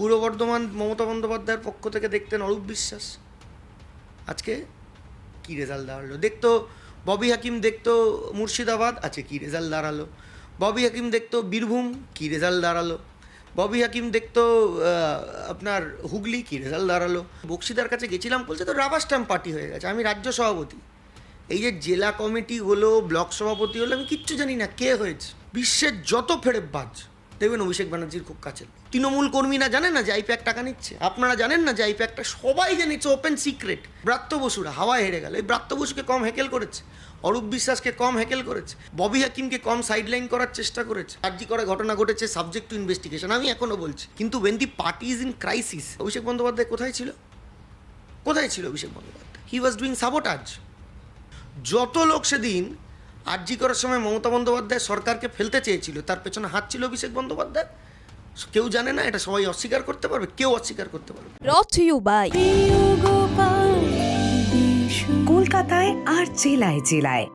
পূর্ব বর্ধমান মমতা বন্দ্যোপাধ্যায়ের পক্ষ থেকে দেখতেন অরূপ বিশ্বাস, আজকে কী রেজাল্ট দাঁড়ালো। দেখতো ববি হাকিম, দেখতো মুর্শিদাবাদ, আছে কী রেজাল্ট দাঁড়ালো। ববি হাকিম দেখতো বীরভূম, কী রেজাল্ট দাঁড়ালো। ববি হাকিম দেখতো আপনার হুগলি, কী রেজাল্ট দাঁড়ালো। বক্সিদার কাছে গেছিলাম, বলছে তো রাবার স্ট্যাম্প পার্টি হয়ে গেছে, আমি রাজ্য সভাপতি। এই যে জেলা কমিটি হলো, ব্লক সভাপতি হলো, আমি কিচ্ছু জানি না কে হয়েছে। বিশ্বের যত ফেরেববাজ দেখবেন অভিষেক ব্যানার্জির খুব কাছে। তৃণমূল কর্মীরা জানেন না যে আইপ্যাক টাকা নিচ্ছে, আপনারা জানেন না যে আইপ্যাকটা, সবাই জানে, ইটস ওপেন সিক্রেট। ব্রাত্য বসুরা হাওয়ায় হেরে গেল। এই ব্রাত্য বসুকে কম হেকেল করেছে, অরূপ বিশ্বাসকে কম হেকেল করেছে, ববি হাকিমকে কম সাইডলাইন করার চেষ্টা করেছে। আরজি করে ঘটনা ঘটেছে, সাবজেক্ট টু ইনভেস্টিগেশন, আমি এখনও বলছি। কিন্তু when the party is in crisis, Abhishek Bandyopadhyay কোথায় ছিল? কোথায় ছিল Abhishek Bandyopadhyay? He was doing sabotage. যত লোক সেদিন আরজি করার সময় মমতা বন্দ্যোপাধ্যায় সরকারকে ফেলতে চেয়েছিল, তার পেছনে হাত ছিল অভিষেক বন্দ্যোপাধ্যায়। কেউ জানে না, এটা সবাই অস্বীকার করতে পারবে, কেউ অস্বীকার করতে পারবে। Brought to you by কলকাতায় আর জেলায় জেলায়